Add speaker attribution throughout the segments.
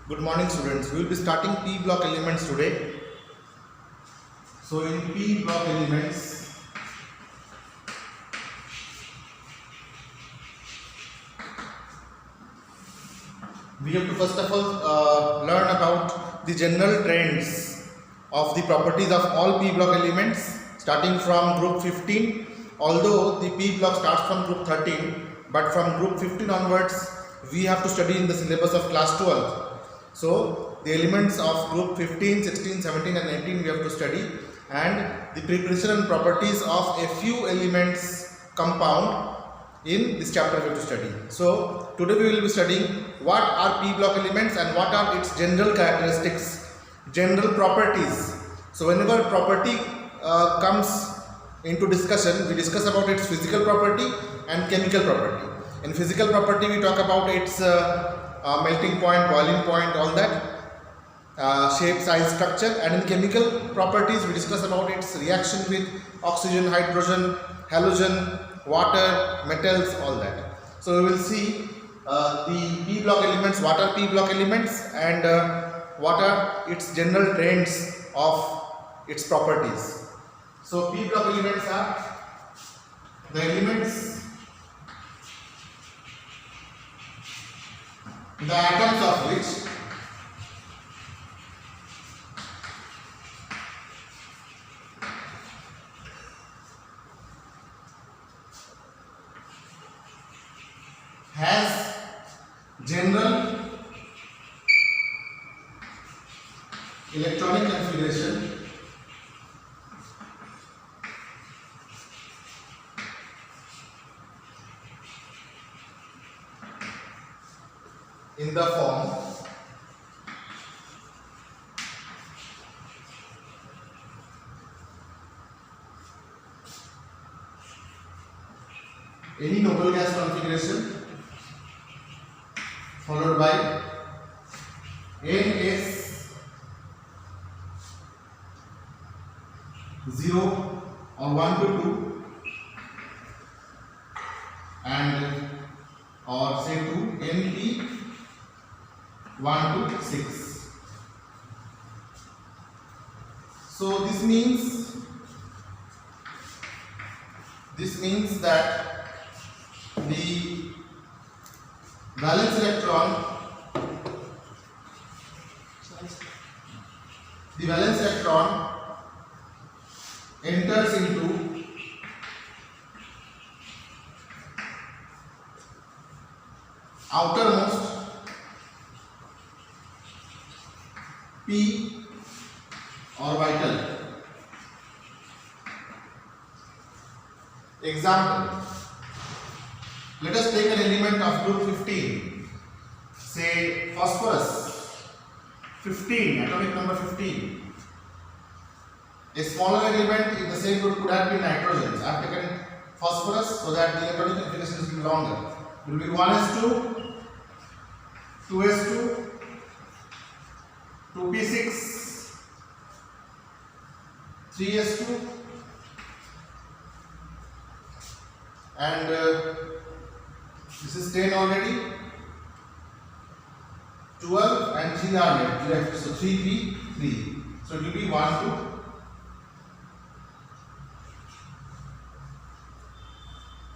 Speaker 1: Good morning students. We will be starting P block elements today. So in P block elements, we have to first of all learn about the general trends of the properties of all P block elements starting from group 15. Although the P block starts from group 13, but from group 15 onwards we have to study in the syllabus of class 12. So the elements of group 15, 16, 17 and 18 we have to study, and the preparation and properties of a few elements compound in this chapter we have to study. So today we will be studying what are P block elements and what are its general characteristics, general properties. So whenever property comes into discussion, we discuss about its physical property and chemical property. In physical property we talk about its melting point, boiling point, all that, shape, size, structure, and in chemical properties we discuss about its reaction with oxygen, hydrogen, halogen, water, metals, all that. So we will see the P block elements, what are P block elements, and what are its general trends of its properties. So P block elements are the elements, the atoms of which has general electronic configuration in the form any noble gas configuration followed by NS 0 or 1 to 2 and or say to NP 1 to 6. So this means that the valence electron enters into outermost P orbital. Example, let us take an element of group 15, say phosphorus, 15, atomic number 15. A smaller element in the same group could have been nitrogen. I have taken phosphorus so that the electronic configuration will be longer. It will be 1s2, 2s2, 2p6, 3s2, and this is 10 already, 12 and 3 are left, so 3p3, so it will be 1 to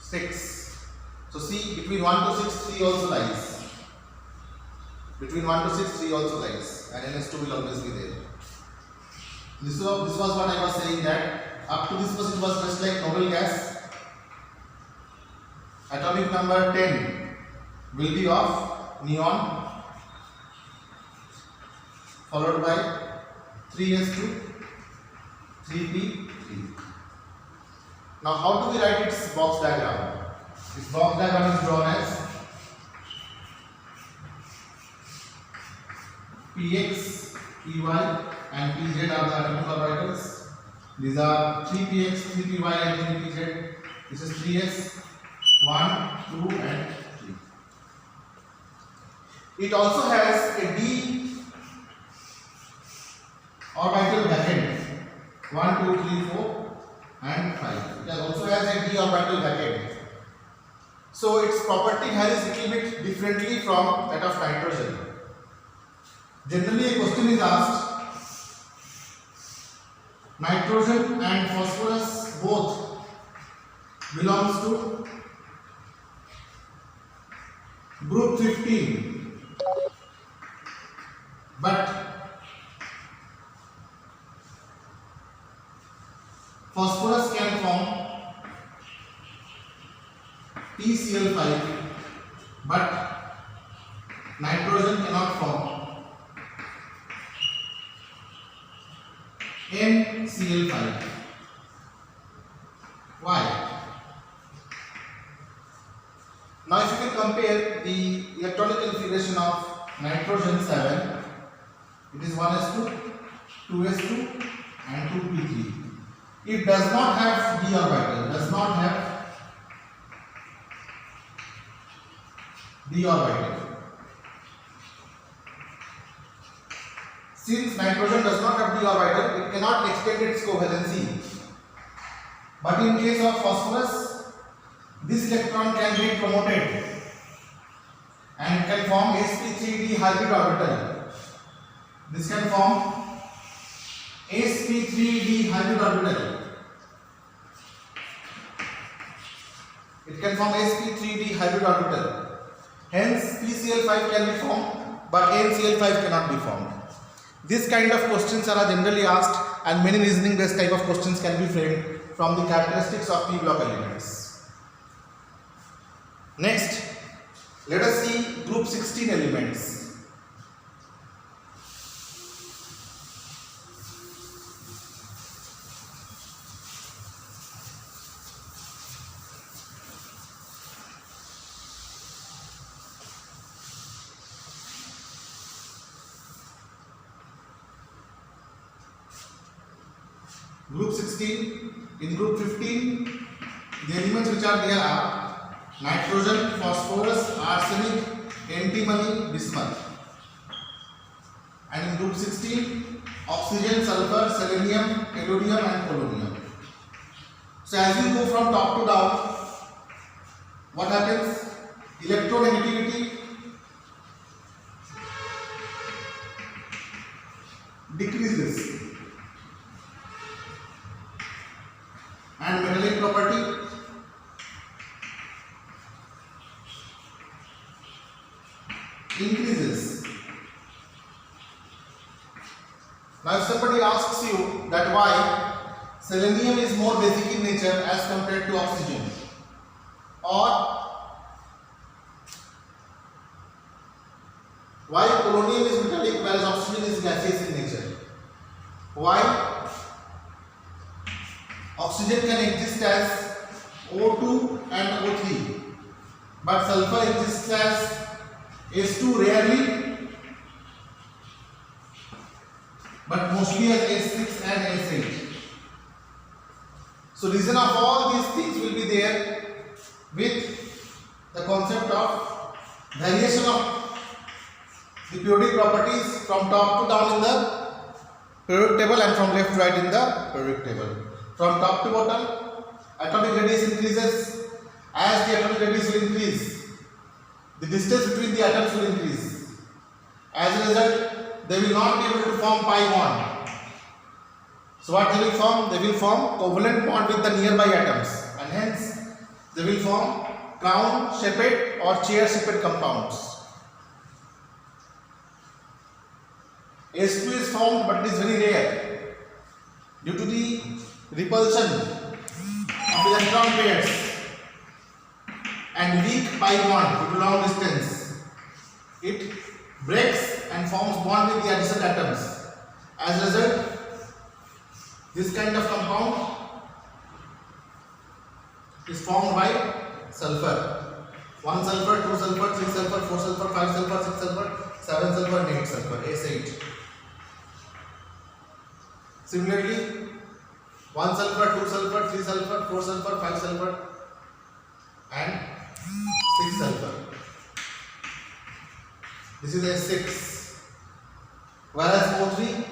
Speaker 1: 6. So see, between 1 to 6, 3 also lies. Between 1 to 6, 3 also lies, and NS2 will always be there. This was what I was saying, that up to this point it was just like noble gas. Atomic number 10 will be of neon, followed by 3s2, 3p3. Now how do we write its box diagram? This box diagram is drawn as Px, Py and Pz are the atomic orbitals. These are 3px, 3py and 3pz. This is 3s, 1, 2 and 3. It also has a d orbital bracket 1, 2, 3, 4 and 5. It also has a d orbital bracket. So its property varies little bit differently from that of nitrogen. Generally, a question is asked: nitrogen and phosphorus both belongs to group 15, but phosphorus can form PCl5, but nitrogen cannot form NCl5. Why? Now if you can compare the electronic configuration of nitrogen 7, it is 1s2, 2s2 and 2p3. It does not have d orbital, Since nitrogen does not have d orbital, it cannot extend its covalency. But in case of phosphorus, this electron can be promoted and can form sp3d hybrid orbital. This can form sp3d hybrid orbital. It can form sp3d hybrid orbital. Hence, PCl5 can be formed, but NCl5 cannot be formed. This kind of questions are generally asked, and many reasoning based type of questions can be framed from the characteristics of p block elements. Next, let us see group 16 elements. Group 16, in group 15, the elements which are there are nitrogen, phosphorus, arsenic, antimony, bismuth. And in group 16, oxygen, sulfur, selenium, tellurium and polonium. So as you go from top to down, what happens? Electronegativity decreases. And metallic property increases. Now if somebody asks you that why selenium is more basic in nature as compared to oxygen, or why polonium is metallic whereas oxygen is gaseous in nature, why oxygen can exist as O2 and O3, but sulfur exists as S2 rarely, but mostly as S6 and S8. So reason of all these things will be there with the concept of variation of the periodic properties from top to down in the periodic table and from left to right in the periodic table. From top to bottom, atomic radius increases. As the atomic radius will increase, the distance between the atoms will increase. As a result, they will not be able to form pi bond. So what they will form? They will form covalent bond with the nearby atoms, and hence they will form crown shaped or chair shaped compounds. S2 is formed, but it is very rare due to the repulsion of electron pairs and weak pi bond due to long distance. It breaks and forms bond with the adjacent atoms. As a result, this kind of compound is formed by sulfur. 1 sulfur, 2 sulfur, 3 sulfur, 4 sulfur, 5 sulfur, 6 sulfur, 7 sulfur and 8 sulfur, S8. Similarly, 1 sulfur, 2 sulfur, 3 sulfur, 4 sulfur, 5 sulfur and 6 sulfur. This is S6. Whereas O3,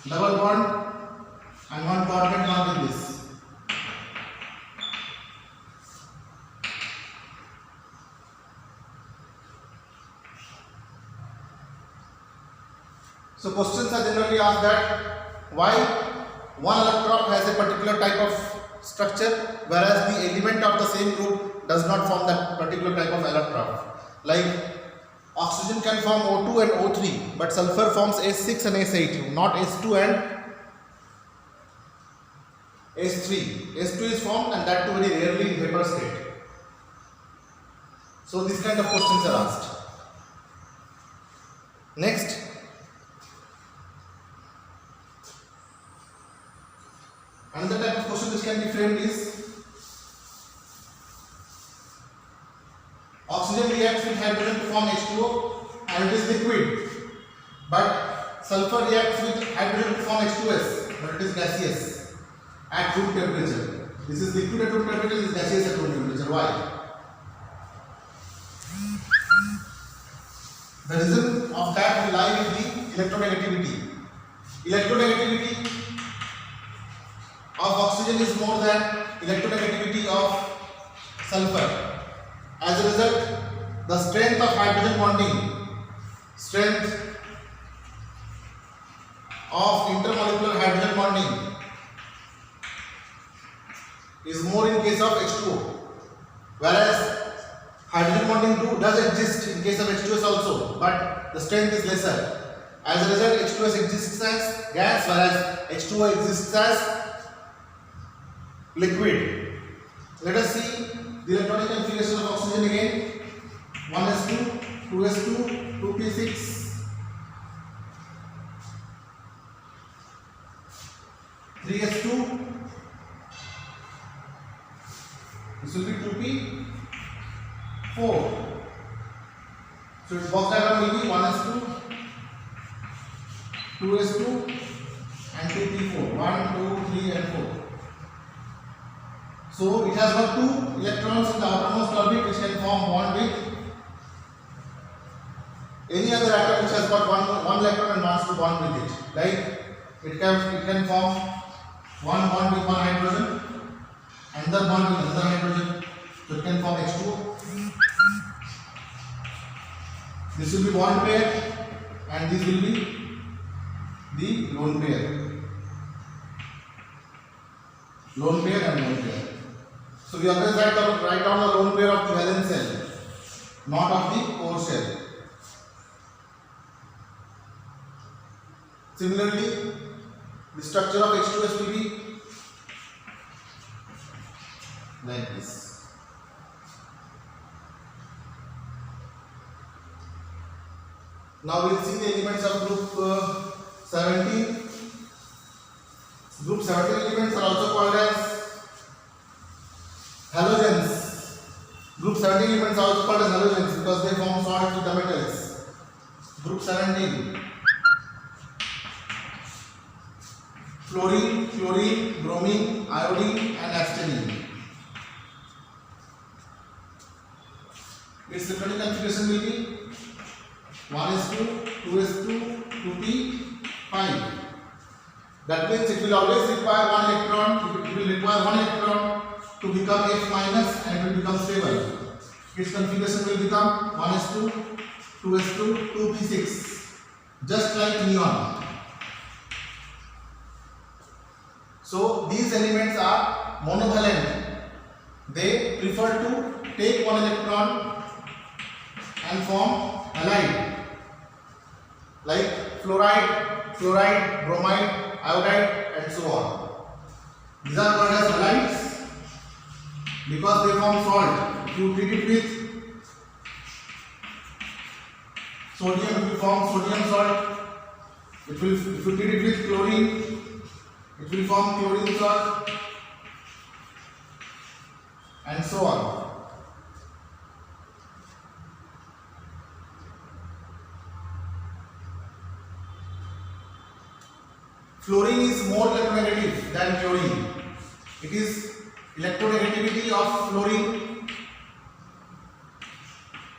Speaker 1: double bond and one coordinate bond in this. So questions are generally asked that why one electron has a particular type of structure whereas the element of the same group does not form that particular type of electron. Like oxygen can form O2 and O3, but sulfur forms S6 and S8, not S2 and S3. S2 is formed and that too very rarely in vapor state. So these kind of questions are asked. Next, another type of question which can be framed is oxygen reacts with hydrogen to form H2O and it is liquid, but sulfur reacts with hydrogen to form H2S, but it is gaseous at room temperature. This is liquid at room temperature, this is gaseous at room temperature. Why? The reason of that will lie with the electronegativity. Electronegativity of oxygen is more than electronegativity of sulfur. As a result, the strength of hydrogen bonding, strength of intermolecular hydrogen bonding is more in case of H2O, whereas hydrogen bonding does exist in case of H2S also, but the strength is lesser. As a result, H2S exists as gas, whereas H2O exists as liquid. Let us see the electronic configuration of oxygen again. 1s2, 2s2, 2p6, 3s2. This will be 2p4. So its box diagram will be 1s2, 2s2 and 2p4. 1, 2, 3 and 4. So it has got two electrons in the outermost orbit which can form bond with any other atom which has got one electron and wants to bond with it. Like it can form one bond with one hydrogen, another bond with another hydrogen. So it can form H2O. This will be bond pair and this will be the lone pair. Lone pair and lone pair. So we always write down the lone pair of the valence shell, not of the core shell. Similarly, the structure of H2S will be like this. Now we will see the elements of group 17. Group 17 elements are also called as halogens. Group 17 elements are also called as halogens because they form salts with the metals. Group 17. Fluorine, chlorine, bromine, iodine and acetylene. Its electronic configuration will be 1s2, 2s2, 2p5. That means it will always require one electron. It will require one electron to become F minus and it will become stable. Its configuration will become 1s2, 2s2, 2p6, just like neon. So these elements are monovalent. They prefer to take one electron and form halide, like fluoride, bromide, iodide and so on. These are called as halides because they form salt. If you treat it with sodium, it will form sodium salt. If you treat it with chlorine, it will form chlorine salt and so on. Fluorine is more electronegative than chlorine. It is electronegativity of fluorine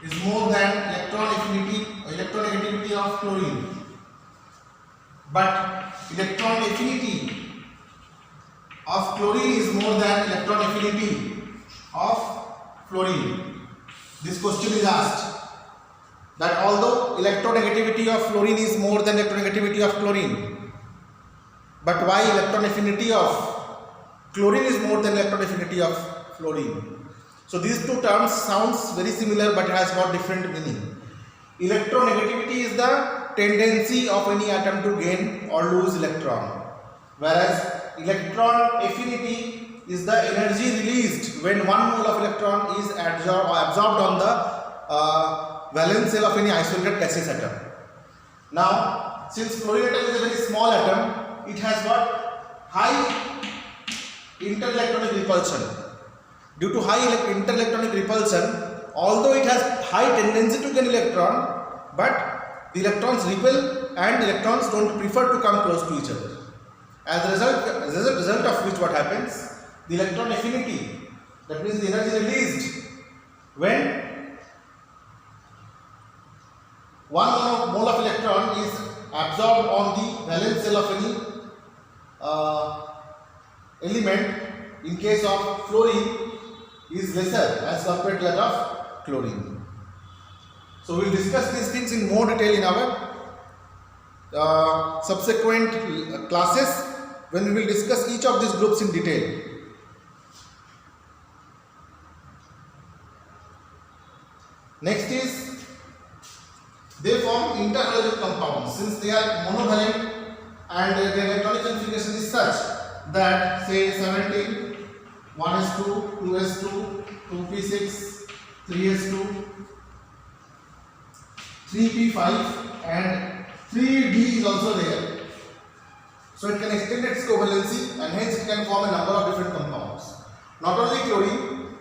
Speaker 1: is more than electronegativity of chlorine. But electron affinity of chlorine is more than electron affinity of fluorine. This question is asked. that although electronegativity of fluorine is more than electronegativity of chlorine, but why electron affinity of chlorine is more than electron affinity of fluorine. So these two terms sounds very similar but has got different meaning. Electronegativity is the tendency of any atom to gain or lose electron, whereas electron affinity is the energy released when 1 mole of electron is absorbed on the valence shell of any isolated gaseous atom. Now, since fluorine atom is a very small atom, it has got high interelectronic repulsion. Due to high interelectronic repulsion, although it has high tendency to gain electron, but the electrons repel and electrons don't prefer to come close to each other. As a result of which what happens, the electron affinity, that means the energy released when 1 mole of electron is absorbed on the valence shell of any element, in case of fluorine, is lesser as compared to that of chlorine. So we will discuss these things in more detail in our subsequent classes, when we will discuss each of these groups in detail. Next is, they form interhalogen compounds. Since they are monovalent and their electronic configuration is such that, say, 17, 1s2, 2s2, 2p6, 3s2, 3p5 and 3d is also there. So it can extend its covalency and hence it can form a number of different compounds. Not only chlorine,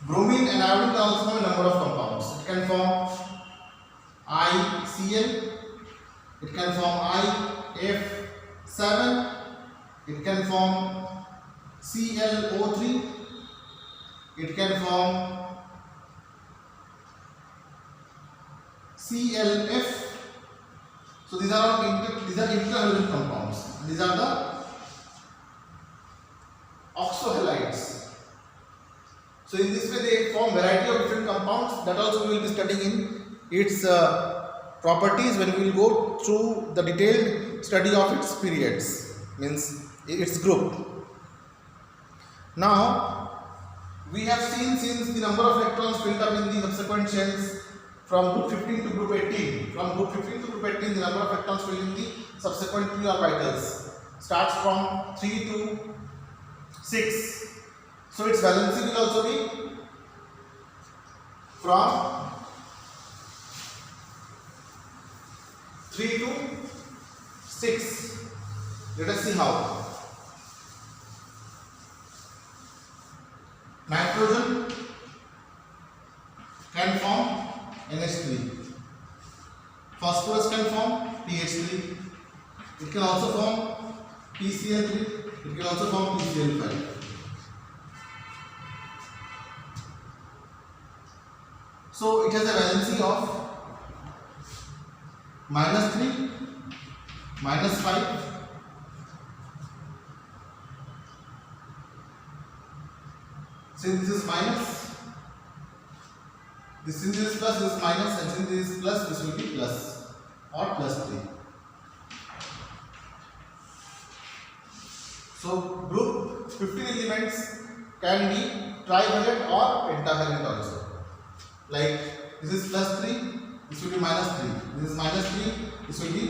Speaker 1: bromine and iodine can also form a number of compounds. It can form ICl, it can form IF7, it can form ClO3, it can form ClF. So these are interhalogen compounds. These are the oxohalides. So in this way they form variety of different compounds. That also we will be studying in its properties when we will go through the detailed study of its periods, means its group. Now we have seen, since the number of electrons filled up in the subsequent shells from group 15 to group 18, from group 15 to group 18 the number of electrons filled in the subsequent p orbitals starts from 3 to 6. So its valency will also be from 3 to 6. Let us see how. Nitrogen can form NH3. Phosphorus can form PH3. It can also form PCl3. It can also form PCl5. So it has a valency of -3, -5, since this is minus, since this is plus, this is minus, and since this is plus, this will be plus or +3. So group 15 elements can be trivalent or pentavalent also. Like this is +3, this will be -3. This is -3, this will be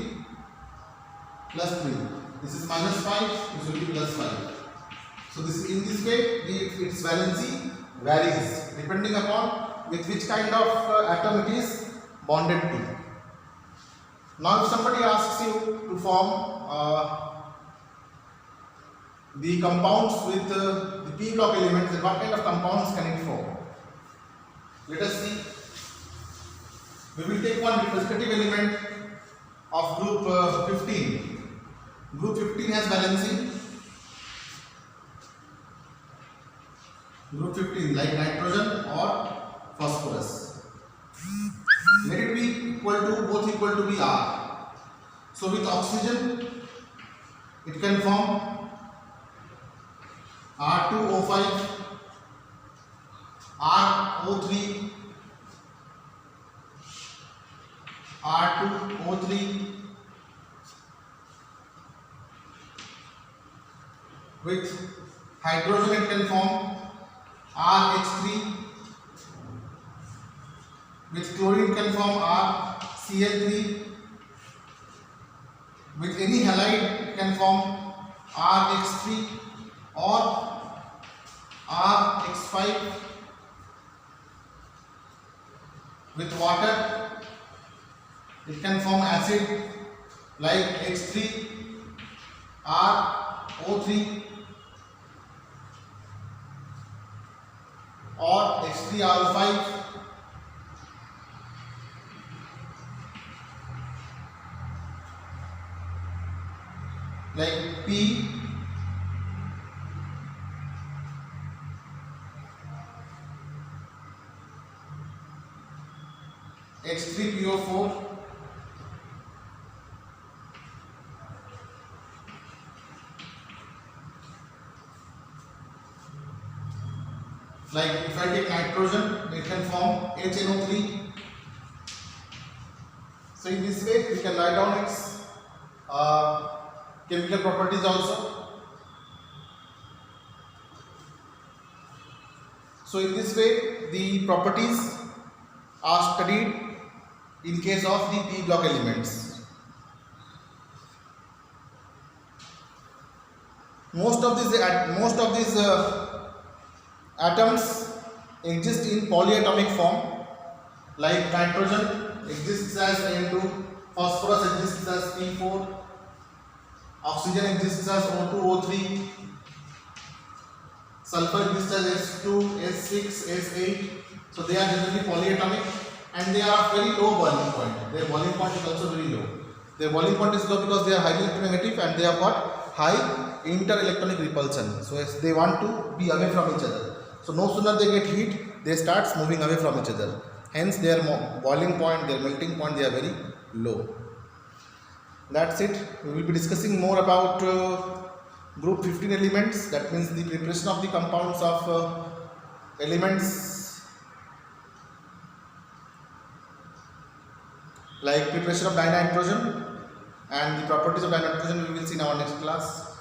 Speaker 1: +3. This is -5, this will be +5. So this, in this way, its valency varies depending upon with which kind of atom it is bonded to. Now if somebody asks you to form the compounds with the p block elements, then what kind of compounds can it form? Let us see. We will take one representative element of group 15. Group 15 has valency. Group 15 like nitrogen or phosphorus. Let it be both equal to be R. So with oxygen it can form R2O5, RO3, R2O3 with hydrogen it can form RH3, with chlorine can form RCl3, with any halide it can form RH3 or RH5, with water it can form acid like H3, RO3 or H3RO5, like P, H3PO4, like if I take nitrogen, it can form HNO3. So in this way we can write down its chemical properties also. So in this way the properties are studied in case of the P block elements. Most of these atoms exist in polyatomic form, like nitrogen exists as N2, phosphorus exists as P4, oxygen exists as O2, O3, sulfur exists as S2, S6, S8. So they are generally polyatomic and they are very low boiling point. Their boiling point is also very low. Their boiling point is low because they are highly electronegative and they have got high inter-electronic repulsion. So as they want to be away from each other. So no sooner they get heat, they start moving away from each other. Hence their boiling point, their melting point, they are very low. That's it. We will be discussing more about group 15 elements. That means the preparation of the compounds of elements like preparation of dinitrogen and the properties of dinitrogen we will see in our next class.